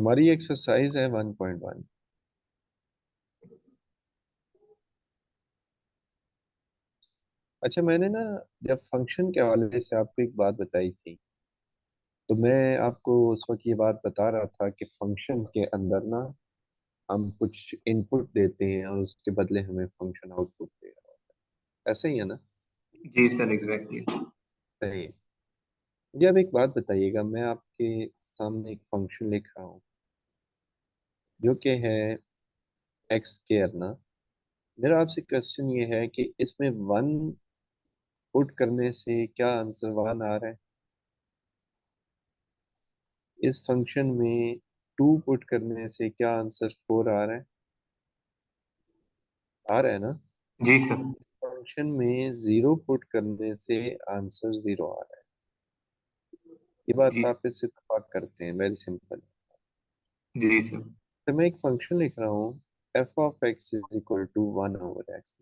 हमारी एक्सरसाइज है 1.1। अच्छा, मैंने ना जब फंक्शन के हवाले से आपको एक बात बताई थी, तो मैं आपको उस वक्त ये बात बता रहा था कि फंक्शन के अंदर ना हम कुछ इनपुट देते हैं और उसके बदले हमें फंक्शन आउटपुट दे रहा है। ऐसा ही है ना? जी सर, एग्जैक्टली। सही है। मुझे अब एक बात बताइएगा, मैं आपके सामने एक फंक्शन लिख रहा हूँ जो कि है एक्स स्क्वायर ना। मेरा आपसे क्वेश्चन ये है कि इसमें वन पुट करने से क्या आंसर वन आ रहा है? इस फंक्शन में टू पुट करने से क्या आंसर फोर आ रहा है? आ रहा है ना? जी सर। फंक्शन में जीरो पुट करने से आंसर जीरो आ रहा है। ये बात जी। आप इससे इत्तेफाक करते हैं? Very simple. जी सर। तो मैं एक फंक्शन लिख रहा हूँ, F of x is equal to one over X.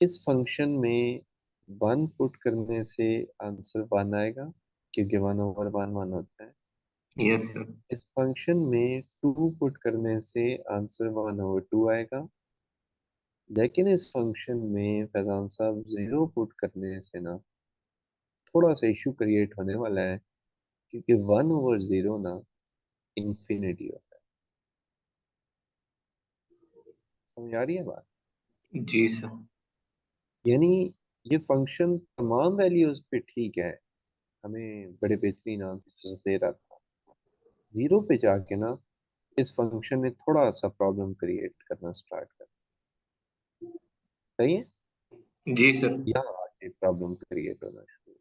इस फंक्शन में वन पुट करने से आंसर वन आएगा, क्योंकि वन ओवर वन वन होता है। Yes sir. इस फंक्शन में टू पुट करने से आंसर वन ओवर टू आएगा। लेकिन इस फंक्शन में फैजान साहब जीरो पुट करने से ना थोड़ा सा इशू क्रिएट होने वाला है, क्योंकि वन ओवर जीरो ना इंफिनिटी होता है। समझ आ रही है बात? जी सर। यानी ये फंक्शन तमाम वैल्यूज पे ठीक है, हमें बड़े बेहतरीन आंसर्स दे रहा था। जीरो पे जाके ना इस फंक्शन ने थोड़ा सा प्रॉब्लम क्रिएट करना स्टार्ट कर। सही है? जी सर। यहाँ आके प्रॉब्लम क्रिएट होना शुरू।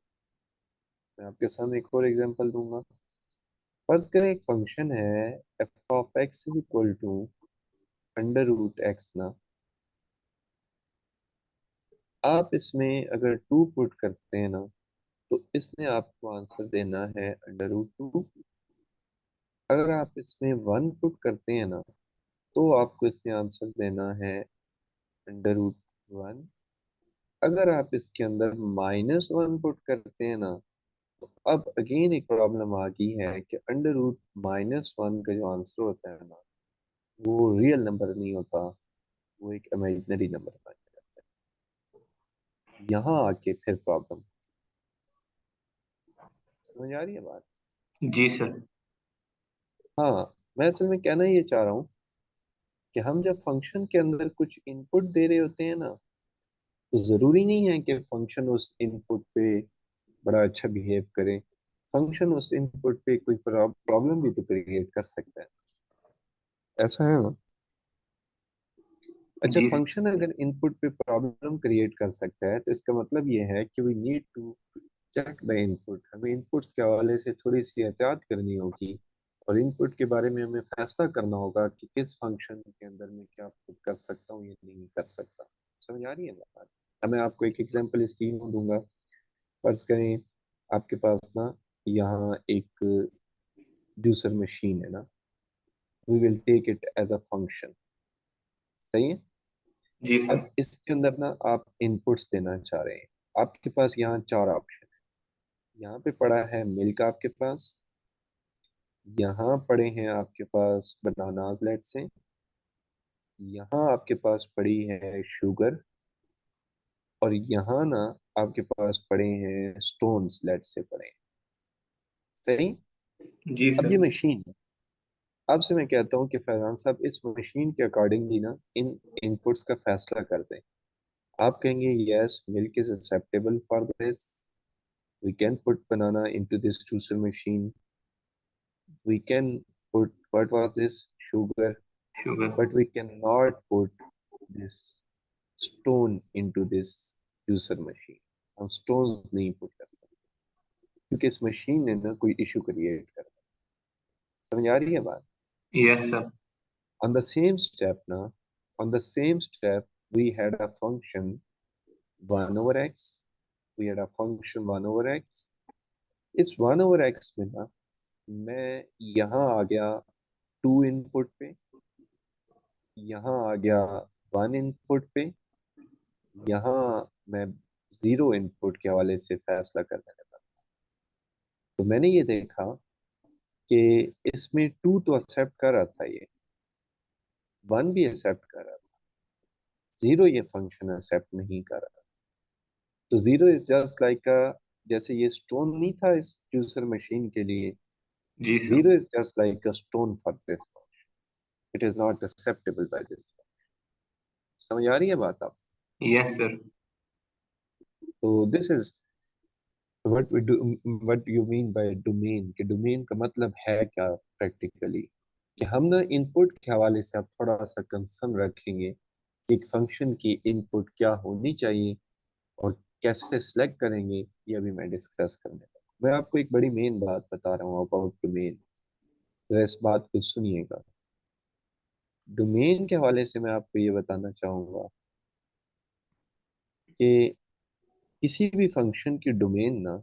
मैं आपके सामने एक और एग्जांपल दूंगा। फर्ज करें एक फंक्शन है, F of x is equal to under root X ना। आप इसमें अगर टू पुट करते हैं ना, तो इसने आपको आंसर देना है अंडर रूट टू। अगर आप इसमें वन पुट करते हैं ना, तो आपको इसने आंसर देना है अंडर रूट वन। अगर आप इसके अंदर माइनस वन पुट करते हैं ना, तो अब अगेन एक प्रॉब्लम आ गई है कि अंडर रूट माइनस वन का जो आंसर होता है ना, वो रियल नंबर नहीं होता, वो एक इमेजिनरी नंबर बन जाता है। यहाँ आके फिर प्रॉब्लम। समझ आ रही है बात? जी सर। हाँ, मैं असल में कहना ये चाह रहा हूँ कि हम जब फंक्शन के अंदर कुछ इनपुट दे रहे होते हैं ना, तो जरूरी नहीं है कि फंक्शन उस इनपुट पे बड़ा अच्छा बिहेव करे। फंक्शन उस इनपुट पे कोई प्रॉब्लम भी तो क्रिएट कर सकता है। ऐसा है ना? अच्छा, जी सर। फंक्शन अगर इनपुट पे प्रॉब्लम क्रिएट कर सकता है, तो इसका मतलब ये है कि we need to check the input. हमें इनपुट्स के हवाले से थोड़ी सी एहतियात करनी होगी, और इनपुट के बारे में हमें फैसला करना होगा कि किस फंक्शन के अंदर मैं क्या पुट कर सकता हूँ या नहीं कर सकता। समझ आ रही है बात? अब मैं आपको एक एग्जांपल इसकी यूं दूंगा। फर्ज करें आपके पास ना यहाँ एक जूसर मशीन है ना। We will take it as a function. सही है? जी सर। अब इसके अंदर ना आप इनपुट्स देना चाह रहे हैं। आपके पास यहाँ चार ऑप्शन है। यहाँ पे पड़ा है मिल्क आपके पास, यहाँ पड़े हैं आपके पास बनानास लेट से, यहाँ आपके पास पड़ी है शुगर, और यहाँ ना आपके पास पड़े हैं स्टोन्स लेट से पड़े हैं। सही? जी अब ये सर। मशीन है। आपसे मैं कहता हूँ कि फैजान साहब इस मशीन के अकॉर्डिंगली ना इन इनपुट्स का फैसला कर दें। आप कहेंगे yes, milk is acceptable for this, we can put banana into this juicer machine, we can put, what was this, sugar, sugar. but we cannot put this stone into this juicer machine। हम stones नहीं put कर सकते, क्योंकि इस machine ने ना कोई issue create कर। समझ आ रही है बात? Yes sir. on the same step ना, on the same step we had a function 1 over x, we had a function 1 over x। इस 1 over x में ना मैं यहाँ आ गया टू इनपुट पे, यहाँ आ गया वन इनपुट पे, यहाँ मैं जीरो इनपुट के हवाले से फैसला करने लगा। तो मैंने ये देखा कि इसमें टू तो एक्सेप्ट कर रहा था, ये वन भी एक्सेप्ट कर रहा था, जीरो ये फंक्शन एक्सेप्ट नहीं कर रहा। तो जीरो इज जस्ट लाइक अ, जैसे ये स्टोन नहीं था इस जूसर मशीन के लिए, जी sir. Zero is just like a stone for this function, it is not acceptable by this. समझ आ रही है बात आप? Yes sir. तो this is what we do, what you mean by domain, कि डोमेन का मतलब है क्या प्रैक्टिकली, कि हम ना इनपुट के हवाले से आप थोड़ा सा कंसर्न रखेंगे कि एक फंक्शन की इनपुट क्या होनी चाहिए और कैसे सिलेक्ट करेंगे, ये अभी मैं डिस्कस करने वाला हूं। मैं आपको एक बड़ी मेन बात बता रहा हूँ अबाउट डोमेन, जरा इस बात को सुनिएगा। डोमेन के हवाले से मैं आपको ये बताना चाहूंगा कि किसी भी फंक्शन की डोमेन ना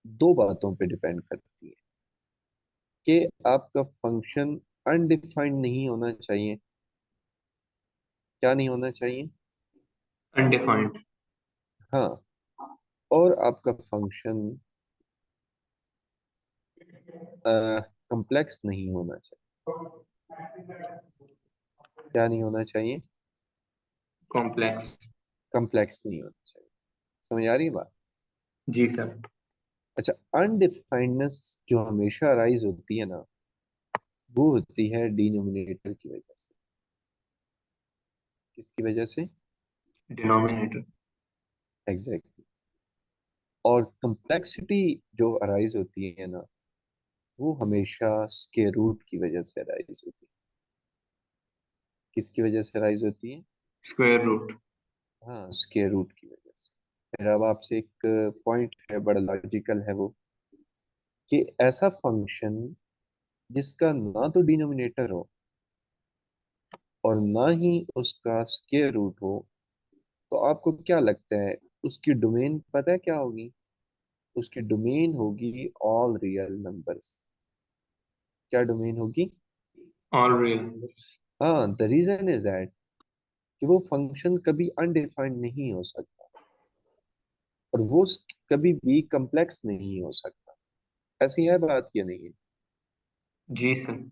दो बातों पे डिपेंड करती है, कि आपका फंक्शन अनडिफाइंड नहीं होना चाहिए। क्या नहीं होना चाहिए? अनडिफाइंड। हाँ। और आपका फंक्शन कम्प्लेक्स नहीं होना चाहिए। क्या नहीं होना चाहिए? कॉम्प्लेक्स। कम्प्लेक्स नहीं होना चाहिए। समझ आ रही है बात? जी सर। अच्छा, अनडिफाइंडनेस जो हमेशा अराइज होती है ना, वो होती है डिनोमिनेटर की वजह से। किसकी वजह से? डिनोमिनेटर। एग्जैक्टली। और कम्प्लेक्सिटी जो अराइज होती है ना, वो हमेशा स्क्वायर रूट की वजह से अराइज होती है। किसकी वजह से अराइज होती है? Square root. हाँ, स्क्वायर रूट की वजह से। फिर अब आपसे एक पॉइंट है, बड़ा लॉजिकल है वो, कि ऐसा फंक्शन जिसका ना तो डिनोमिनेटर हो और ना ही उसका स्क्वायर रूट हो, तो आपको क्या लगता है उसकी डोमेन पता है क्या होगी? उसकी डोमेन होगी ऑल रियल नंबर्स। क्या डोमेन होगी? All real numbers. हाँ, द रीजन इज दैट कि वो फंक्शन कभी अनडिफाइंड नहीं हो सकता और वो कभी भी कम्प्लेक्स नहीं हो सकता। ऐसी है बात या नहीं है? जी सर।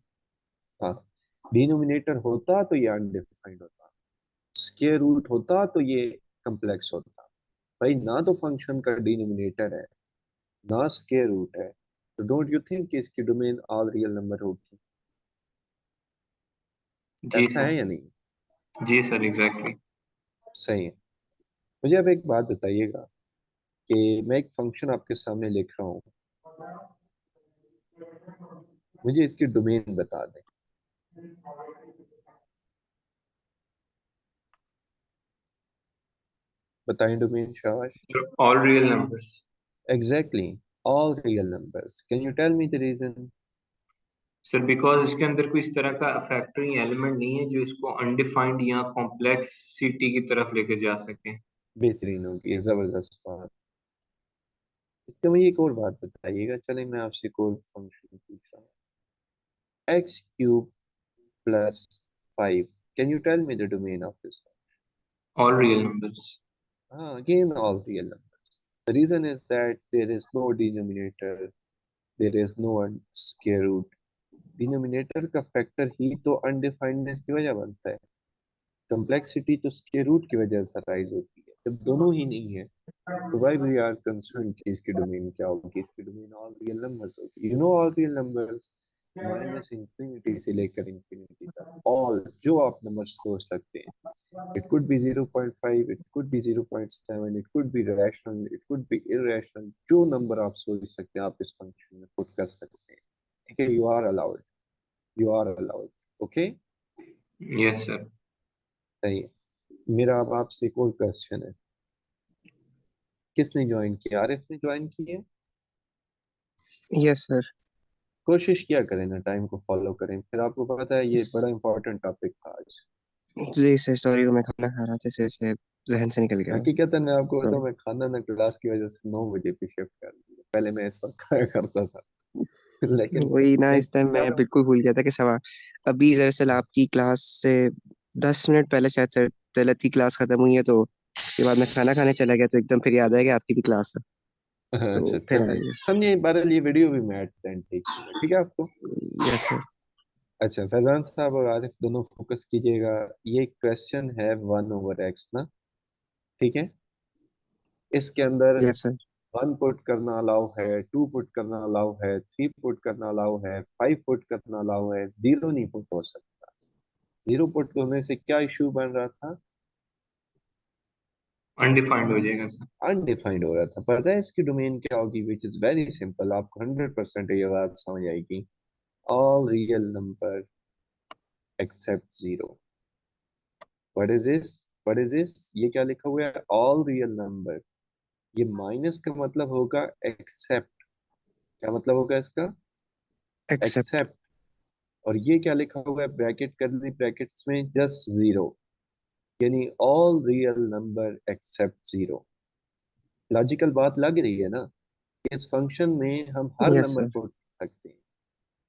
हाँ। डिनोमिनेटर होता तो ये अनडिफाइंड होता, स्क्वायर रूट होता तो ये कम्प्लेक्स होता। भाई ना तो फंक्शन का डिनोमिनेटर है, ना स्क्वायर रूट है, तो डोंट यू थिंक कि इसकी डोमेन ऑल रियल नंबर होगी? जी ऐसा है सर। या नहीं? जी सर एग्जैक्टली। सही है। मुझे अब एक बात बताइएगा कि मैं एक फंक्शन आपके सामने लिख रहा हूँ, मुझे इसकी डोमेन बता दें। बताएं डोमेन, शाबाश। All real numbers. Exactly, all real numbers. Can you tell me the reason? Sir because इसके अंदर कोई इस तरह का फैक्टरिंग एलिमेंट नहीं है जो इसको अनडिफाइंड या कॉम्प्लेक्सिटी की तरफ लेके जा सके। बेहतरीन होगी, जबरदस्त बात। इसका मुझे एक और बात बताइएगा, चले मैं आपसे एक और फंक्शन पूछ रहा हूँ, X cube plus 5, can you tell me the domain of this? All real numbers. Again, all real numbers. The reason is that there is no denominator, there is no square root. Denominator का factor ही तो अनडिफाइंडनेस की वजह बनता है, complexity तो square root की वजह से राइज होती है। जब दोनों ही नहीं है, तो वाई वी आर कंसर्न कि इसकी डोमेन क्या होगी? इसकी डोमेन ऑल रियल नंबर्स होगी। You know all real numbers, minus infinity से लेकर इंफिनिटी तक ऑल जो आप नंबर सोच सकते हैं। It could be 0.5, it could be 0.7, it could be rational, it could be irrational। जो नंबर आप सोच सकते हैं आप इस फंक्शन में पुट कर सकते हैं। ठीक है, you are allowed, you are allowed. Okay, yes sir. सही है। मेरा अब आपसे एक और क्वेश्चन है, किसने ज्वाइन किया? आरिफ ने ज्वाइन किया है? Yes sir. कोशिश किया करें ना टाइम को फॉलो करें, फिर आपको पता है ये बड़ा इंपॉर्टेंट टॉपिक था आज। जी सर, सॉरी मैं खाना खा रहा था इससे जहन से निकल गया। हकीकत मैं आपको सॉरी। बताऊं, मैं खाना ना क्लास की वजह से 9 बजे पे शिफ्ट कर दिया, पहले मैं इस वक्त खाया करता था। लेकिन वही ना, इस टाइम लेकिन मैं जब बिल्कुल भूल गया था कि सवा अभी दरअसल आपकी क्लास से 10 मिनट पहले शायद सर तलत की क्लास खत्म हुई है, तो उसके बाद मैं खाना खाने चला गया तो एकदम फिर याद आया कि आपकी भी क्लास है। तो अच्छा फिर चलिए, आगे। समझिए बहरहाल ये वीडियो भी मैं ऑथेंटिक, ठीक है आपको। Yes sir. अच्छा फैजान साहब और आरिफ दोनों फोकस कीजिएगा। ये क्वेश्चन है 1/x ना, ठीक है। इसके अंदर यस सर। 1 पुट करना अलाउ है, 2 पुट करना अलाउ है, 3 पुट करना अलाउ है, 5 पुट करना अलाउ है, 0 नहीं पुट हो सकता। 0 पुट होने से क्या इशू बन रहा था? अनडिफाइंड हो जाएगा सर। अनडिफाइंड हो रहा था। पता है इसकी डोमेन क्या होगी? विच इज वेरी सिंपल, आपको 100% ये बात समझ आएगी। All real number except zero. What is this? What is this? ये क्या लिखा हुआ है? All real number. ये माइनस का मतलब होगा एक्सेप्ट। क्या मतलब होगा इसका? एक्सेप्ट। एक्सेप्ट। और ये क्या लिखा हुआ है ब्रैकेट करली ब्रैकेट्स में? Just zero. यानी all real number except zero. Logical बात लग रही है ना? इस फंक्शन में हम हर यस नंबर सर। पुट कर सकते हैं,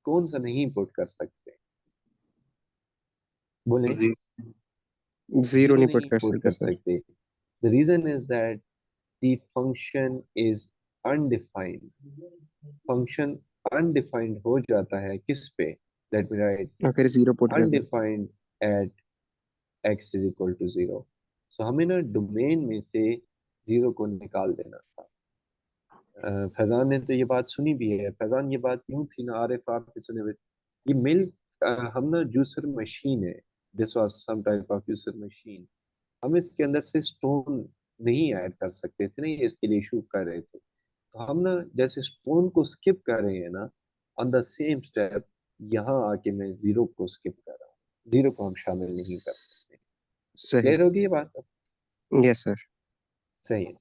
कौन सा नहीं पुट कर सकते? बोले। जी। जीरो जीरो नहीं पुट नहीं कर पुट सकते कर सर। सकते। The reason is that the function is undefined. Function undefined हो जाता है किस पे? Let me write. और फिर जीरो पुट कर दो। Undefined at x is equal to zero. So हमें ना डोमेन में से जीरो को निकाल देना था। फैजान ने तो ये बात सुनी भी है। फैजान ये बात यूं थी ना, आरिफ आप भी सुने हुए। ये मिल्क, हम ना जूसर मशीन है। This was some type of juicer machine. हम इसके अंदर से स्टोन नहीं ऐड कर सकते थे ना, ये इसके लिए इशू कर रहे थे। तो हम ना जैसे स्टोन को स्किप कर रहे हैं ना, ऑन द सेम स्टेप यहाँ आके मैं जीरो को स्किप कर रहा हूँ। जीरो को हम शामिल नहीं कर सकते। सही। क्लियर होगी ये बात अब? Yes sir. सही है।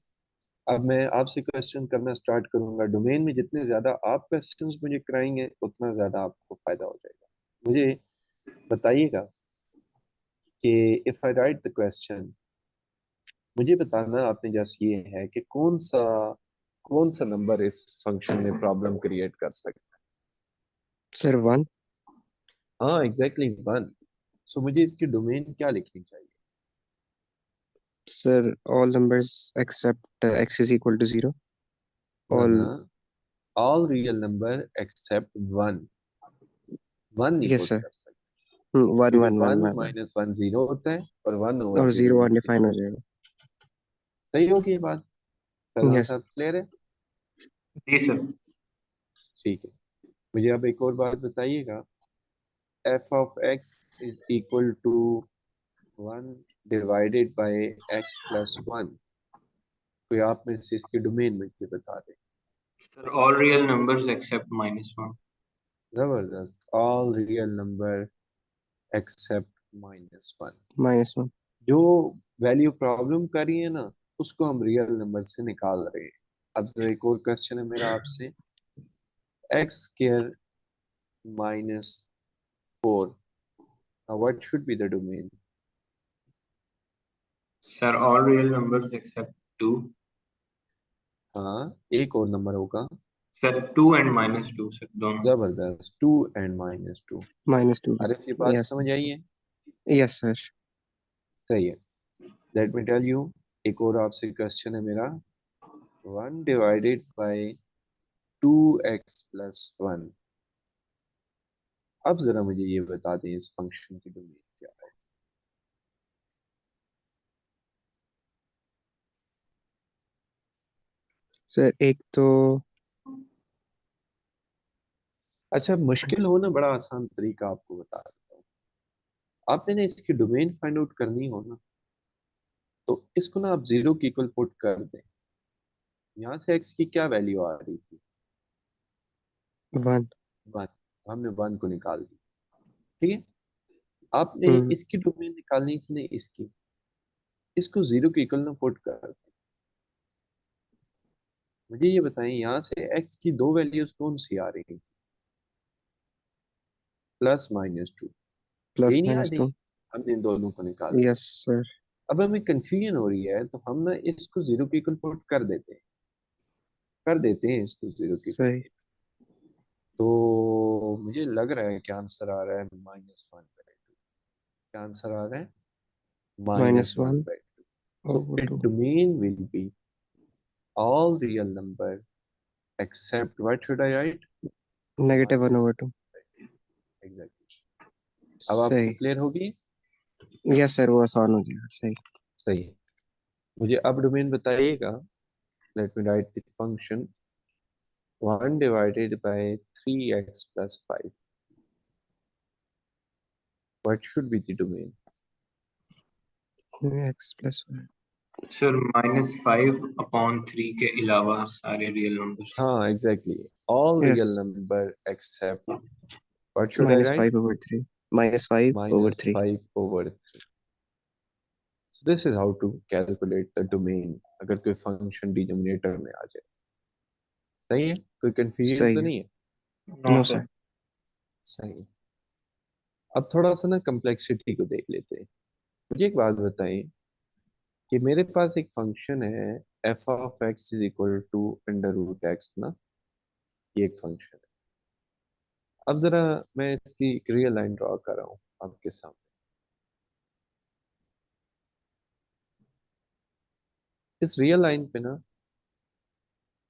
अब मैं आपसे क्वेश्चन करना स्टार्ट करूंगा। डोमेन में जितने ज्यादा आप क्वेश्चंस मुझे कराएंगे उतना ज्यादा आपको फायदा हो जाएगा। मुझे बताइएगा कि if I right the question, मुझे बताना आपने जैसे ये है कि कौन सा नंबर इस फंक्शन में प्रॉब्लम क्रिएट कर सकता सर वन। है। हाँ एग्जैक्टली 1। सो मुझे इसकी डोमेन क्या लिखनी चाहिए? Sir all numbers except X is equal to zero. ना ऑल। ना, ऑल रियल नंबर एक्सेप्ट 1। 1 नहीं यस पुट सर। कर सकते, वन क्योंकि one one 1 one. Minus 1 zero होता है और 1 ओवर और जीरो जीरो नहीं लिख अनडिफाइन हो सकते। जाएगा। सही होगी ये बात? फैजान यस। साहब क्लियर है? जी सर। ठीक है। मुझे अब एक और बात बताइएगा। F of x is equal to 1 divided by x plus 1। कोई आप में से इसकी डोमेन मुझे बता दे। Sir all real numbers except -1। जबरदस्त। All real number except -1। -1। जो वैल्यू प्रॉब्लम कर रही है ना, उसको हम रियल नंबर से निकाल रहे हैं। अब जरा एक और क्वेश्चन है मेरा आपसे। X square -4, what should be the domain? Sir all real numbers accept 2। हाँ एक और नंबर होगा। सर 2 एंड -2 सर दोनों। जबरदस्त, 2 एंड -2। -2 भी। आरिफ ये बात यस। समझ आई है? Yes sir. सही है। लेट मी टेल यू, एक और आपसे क्वेश्चन है मेरा। 1 डिवाइडेड बाय 2x+1। अब जरा मुझे ये बता दें इस फंक्शन की डोमेन क्या है? सर एक तो अच्छा मुश्किल हो ना, बड़ा आसान तरीका आपको बता देता हूँ। आपने ना इसकी डोमेन फाइंड आउट करनी हो ना, तो इसको ना आप जीरो की इक्वल पुट कर दें। यहाँ से एक्स की क्या वैल्यू आ रही थी? वन। 1। हमने 1 को निकाल दी, ठीक है। आपने हम्म। इसकी डोमेन निकालनी थी ना, इसकी। इसको जीरो की इक्वल ना पुट कर दें। मुझे ये बताएं यहाँ से एक्स की दो वैल्यूज कौन सी आ रही थी? +-2। प्लस यही नहीं आ माइनस रही? टू हमने इन दोनों को निकाल दिया। Yes sir. अब हमें कंफ्यूजन हो रही है, तो हम ना इसको जीरो की इक्वल पुट कर देते हैं इसको जीरो की इक्वल। सही। तो मुझे लग रहा है कि आंसर आ रहा है -1/2। क्या आंसर आ रहा है? -1 -1/2। So over it 2। Domain will be all real number except what should I write? -1/2। Exactly. अब आपको सही। क्लियर होगी? यस सर, वो आसान हो गया। सही। सही है। मुझे अब डोमेन बताइएगा। Late me right the function 1 divided by 3x plus 5. What should be the domain? x+1। Sir -5/3 के अलावा सारे रियल नंबर्स। हाँ, exactly. All yes. real number except what should I write? -5/3। -5/3। -5/3. So this is how to calculate the domain अगर कोई function denominator में आ जाए। सही है? कोई कंफ्यूजन सही तो है। नहीं है? No no sir. सर। सही है। अब थोड़ा सा ना कम्प्लेक्सिटी को देख लेते हैं। मुझे एक बात बताएं कि मेरे पास एक फंक्शन है f(x) = ना, ये एक फंक्शन है। अब जरा मैं इसकी एक रियल लाइन ड्रॉ कर रहा हूँ आपके सामने। इस रियल लाइन पे ना,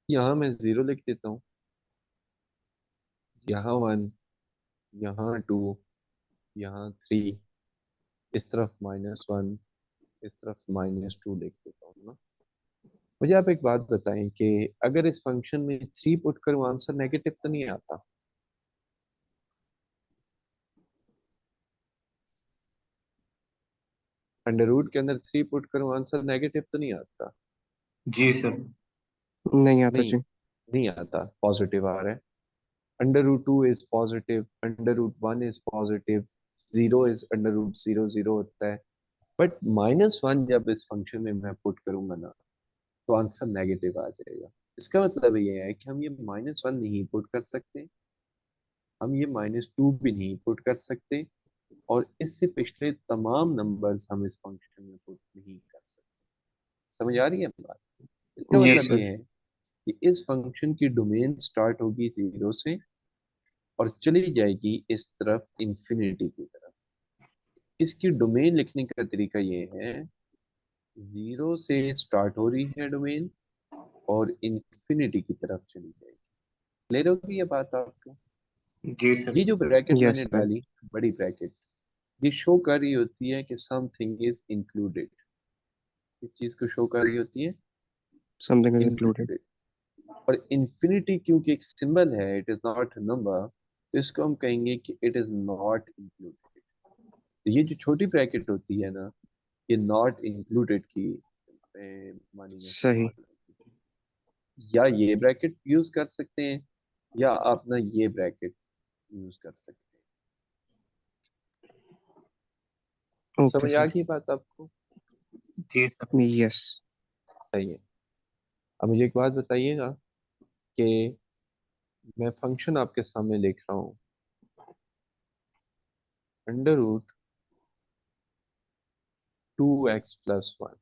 यहाँ मैं 0 लिख देता हूँ, यहाँ 1, यहाँ 2, यहाँ 3, इस तरफ -1, इस तरफ -2 लिख देता हूँ ना। मुझे आप एक बात बताएं कि अगर इस फंक्शन में 3 पुट करूँ आंसर नेगेटिव तो नहीं आता? अंडर रूट के अंदर 3 पुट करूँ आंसर नेगेटिव तो नहीं आता? जी सर। नहीं आता नहीं, जी। नहीं आता, पॉजिटिव आ रहा है। Under root 2 is positive, under root 1 is positive, 0 is under root 0 होता है। बट -1 जब इस फंक्शन में मैं पुट करूंगा ना, तो आंसर नेगेटिव आ जाएगा। इसका मतलब ये है कि हम ये -1 नहीं पुट कर सकते, हम ये -2 भी नहीं पुट कर सकते, और इससे पिछले तमाम नंबर्स हम इस फंक्शन में पुट नहीं कर सकते। समझ आ रही है बात? इसका जी यस मतलब सर। ये है कि इस फंक्शन की डोमेन स्टार्ट होगी 0 से और चली जाएगी इस तरफ इंफिनिटी की तरफ। इसकी डोमेन लिखने का तरीका ये है, 0 से स्टार्ट हो रही है डोमेन और इंफिनिटी की तरफ चली जाएगी। क्लियर होगी ये बात आपको? जी सर। ये जो ब्रैकेट यस मैंने सर। डाली, बड़ी ब्रैकेट, ये शो कर रही होती है कि समथिंग इज इंक्लूडेड। इस चीज को शो कर रही होती है समथिंग इज इंक्लूडेड। इंक्लूडेड। और इंफिनिटी क्योंकि एक सिंबल है, इट इज नॉट नंबर, तो इसको हम कहेंगे कि इट इज नॉट इंक्लूडेड। तो ये जो छोटी ब्रैकेट होती है ना, ये नॉट इंक्लूडेड की मानी में सही। इस्तेमाल होती है। या ये ब्रैकेट यूज कर सकते हैं, या आप ना ये ब्रैकेट यूज कर सकते हैं। ओके समझ आ सर। गई बात आपको? जी सर। यस। सही है। अब मुझे एक बात बताइएगा कि मैं फंक्शन आपके सामने लिख रहा हूँ, अंडर रूट 2x+1।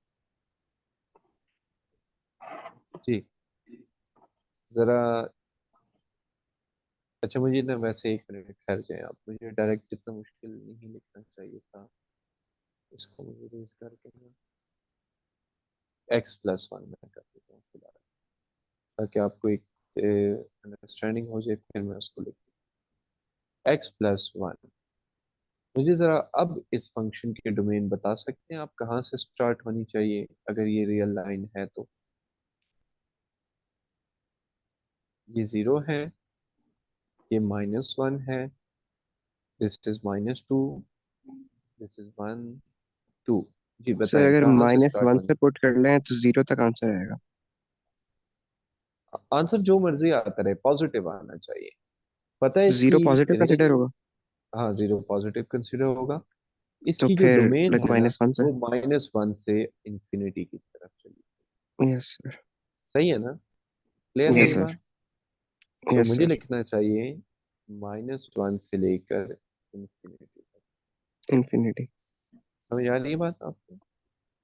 जी, जरा, अच्छा मुझे ना वैसे 1 मिनट ठहर जाए आप, मुझे डायरेक्ट इतना मुश्किल नहीं लिखना चाहिए था। इसको मुझे रेज करके ना x+1 मैं कर देता हूँ फिलहाल, ताकि आपको एक अंडरस्टैंडिंग हो जाए, फिर मैं उसको लिख x+1। मुझे ज़रा अब इस फंक्शन की डोमेन बता सकते हैं आप कहाँ से स्टार्ट होनी चाहिए अगर ये रियल लाइन है तो? ये 0 है, ये -1 है, this is -2, this is 1, 2। Ji sir बताएं अगर कहाँ से स्टार्ट -1 होनी? से पुट कर लें तो 0 तक आंसर आएगा। आंसर जो मर्जी आता रहे, पॉजिटिव आना चाहिए। पता है इसकी 0 पॉजिटिव रेंज? कंसिडर होगा। हाँ, 0 पॉजिटिव कंसिडर होगा। तो इसकी जो फिर डोमेन लाइक है ना, -1 से। वो -1 से इंफिनिटी की तरफ चली। Yes sir. सही है ना? क्लियर है यस ये जी सर। बात? तो यस मुझे सर। लिखना चाहिए -1 से लेकर इंफिनिटी तक। इन्फिनिटी। समझ आ रही है बात आपको?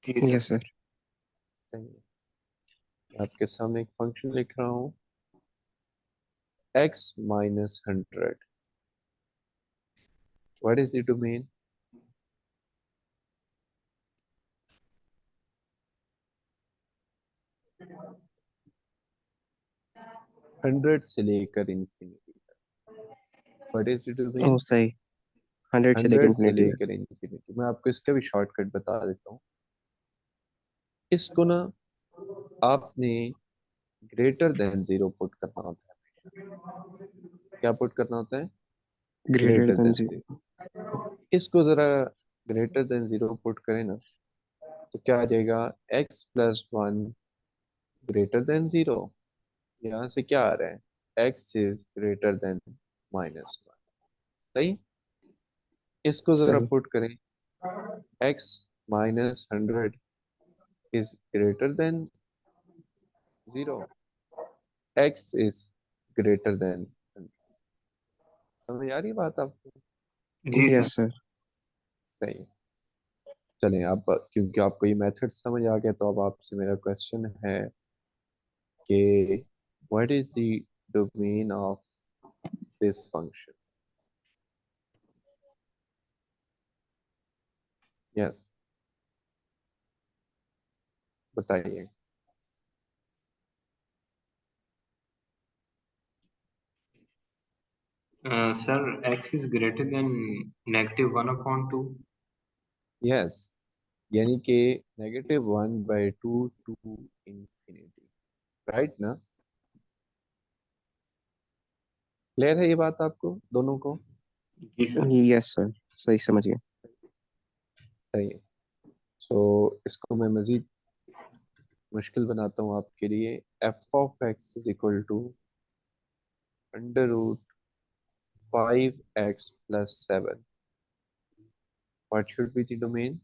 जी सर। Yes sir. सही है। मैं आपके सामने एक फंक्शन लिख रहा हूँ, x-100। What is the domain? 100 से लेकर इंफिनिटी तक। What is the oh domain? सही, 100 से लेकर 100 से इन्फिनिटी तक। लेकर इंफिनिटी। मैं आपको इसका भी शॉर्टकट बता देता हूँ। इसको ना आपने ग्रेटर देन जीरो पुट करना होता है। क्या पुट करना होता है? Greater greater than than 0। Zero. इसको जरा ग्रेटर देन जीरो पुट करें ना, तो क्या आ जाएगा? x plus one greater than zero. यहाँ से क्या आ रहा है? x is greater then minus one. सही। इसको जरा सही। पुट करें, x minus 100 is greater than zero. x is greater then 100। समझ आ रही बात आपको? जी सर। Yes sir. सही। चलें, अब क्योंकि आपको ये मेथड समझ आ गया, तो अब आपसे मेरा क्वेश्चन है कि what is the domain of this function? Yes, बताइए। Sir x is greater than -1/2। Yes, यानी कि -1/2 टू इंफिनिटी। राइट ना? क्लियर है ये बात आपको दोनों को? जी सर। यस सर, सही समझ गए। सही है। सो इसको मैं मजीद मुश्किल बनाता हूँ आपके लिए। F of x is equal to √5x+7। What should be the domain?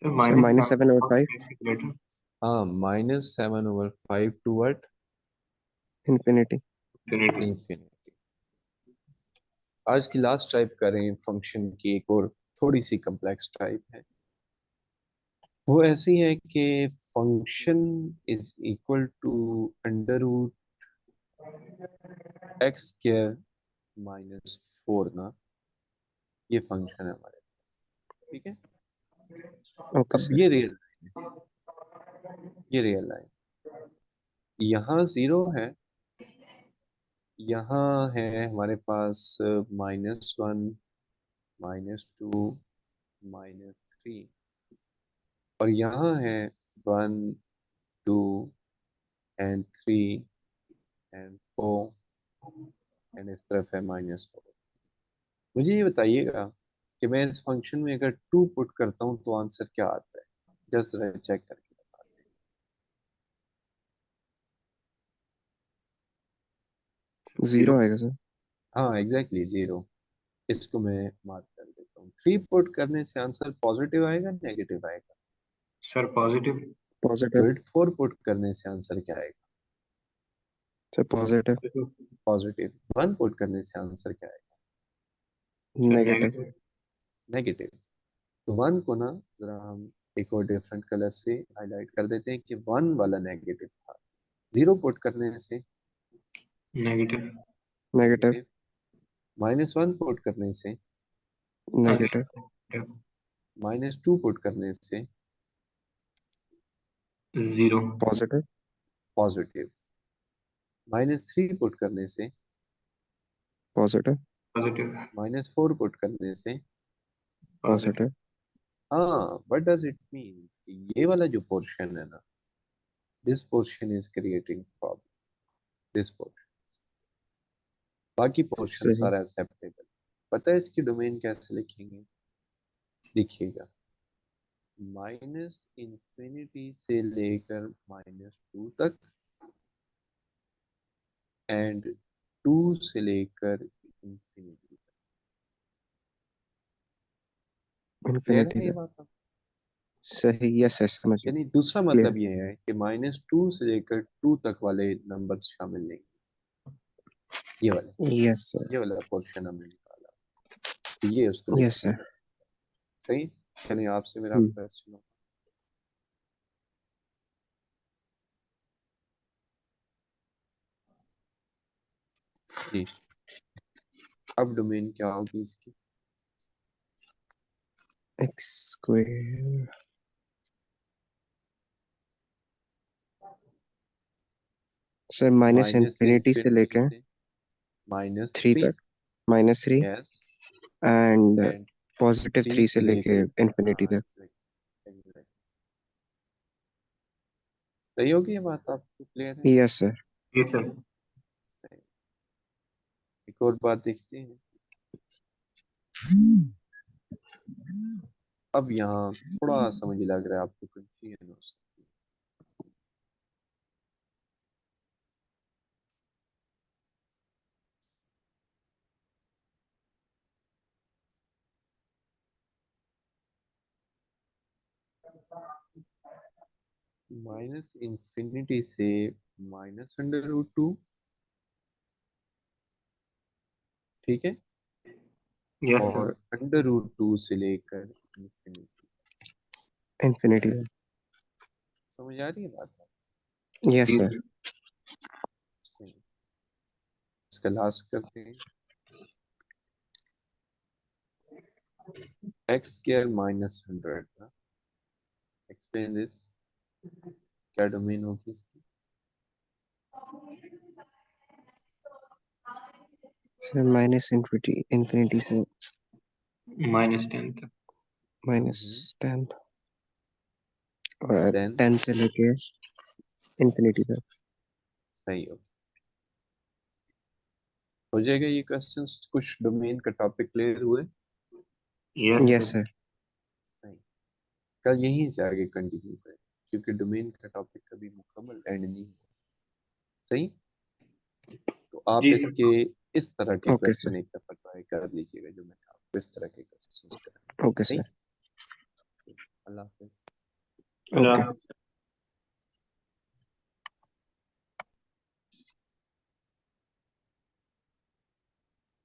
Sir sir -7/5 greater हाँ, -7/5 to what? Infinity. Infinity. Infinity. आज की लास्ट टाइप करें फंक्शन की, एक और थोड़ी सी कम्प्लेक्स टाइप है। वो ऐसी है कि function is equal to √x² -4 ना। ये फंक्शन है हमारे। ठीक है। ओके अब सर। ये रियल लाइन यहाँ जीरो है, यहाँ है हमारे पास -1, -2, -3, और यहाँ है 1, 2 एंड 3 एंड 4, एंड इस तरफ है -4। मुझे ये बताइएगा कि मैं इस फंक्शन में अगर 2 पुट करता हूँ तो आंसर क्या आता है? जस्ट चेक करके बता दें। 0 जीरो। आएगा सर। हाँ, एग्जैक्टली जीरो। इसको मैं मार्क कर देता हूँ। 3 पुट करने से आंसर पॉजिटिव आएगा, नेगेटिव आएगा? Sir positive. Positive. Good. 4 put करने से आंसर क्या आएगा? Sir positive. पॉजिटिव। 1 पुट करने से आंसर क्या आएगा? Sir negative. नेगेटिव। नेगेटिव। तो 1 को ना जरा हम एक और डिफरेंट कलर से हाईलाइट कर देते हैं कि 1 वाला नेगेटिव था। 0 पुट करने से नेगेटिव। नेगेटिव। नेगेटिव। -1 पुट करने से, नेगेटिव। -2 पुट करने से जीरो। पॉजिटिव। पॉजिटिव। -3 पुट करने से, पॉजिटिव। पॉजिटिव। -4 पुट करने से। पॉजिटिव। पॉजिटिव। हाँ, व्हाट डज इट मीन्स कि ये वाला जो पोर्शन है ना, this portion is creating problem. This portion, बाकी पोर्शन सही। सारा एक्सेप्टेबल। पता है इसकी डोमेन कैसे लिखेंगे? देखिएगा, -इंफिनिटी से लेकर -2 तक, एंड 2 से लेकर इंफिनिटी तक। क्लियर इन्फिनिटी है ये तक। बात? सही। यस यस, समझ गए। यानी दूसरा क्लियर। मतलब ये है कि -2 से लेकर 2 तक वाले नंबर्स शामिल नहीं। ये वाले, यस सर। ये वाला पोर्शन हमने निकाला, तो ये उसको यस लिखते हैं। सर। सही। चलिए, आपसे मेरा क्वेश्चन। जी, अब डोमेन क्या होगी इसकी? X square sir minus minus infinity से इन्फिनिटी लेके से माइनस 3 3। तक, -3 यस। एंड एंड +3 3 से से लेके लेके, इन्फिनिटी हाँ तक। Exact exact. सही होगी ये बात, आपको क्लियर है? Yes sir. जी सर। सही। एक और बात देखते हैं। अब यहाँ थोड़ा सा मुझे लग रहा है आपको कंफ्यूजन हो सकती है। माइनस इंफिनिटी से -√2, ठीक है, यस सर। और √2 से लेकर इंफिनिटी। इन्फिनिटी तक। समझ आ रही है बात? यस जी सर। सर। सही। इसका लास्ट करते हैं। x² -100 ना, एक्सप्लेन दिस। क्या डोमेन होगी इसकी? सर माइनस इन्फिनिटी से -10 तक। -10 और देन 10 से लेके इन्फिनिटी तक। सही हो जाएगा ये क्वेश्चंस। कुछ डोमेन का टॉपिक क्लियर हुए? Yes yes sir. सर। सही। कल यहीं से आगे कंटिन्यू करें, क्योंकि डोमेन का टॉपिक कभी मुकम्मल एंड नहीं हुआ। सही। तो आप जी सर। इसके इस तरह के ओके सर। क्वेश्चन एक दफा ट्राई कर लीजिएगा, जो मैंने आपको इस तरह के क्वेश्चंस कराए। ओके सही। सर। अल्लाह हाफिज। अल्लाह ओके। हाफ़िज़।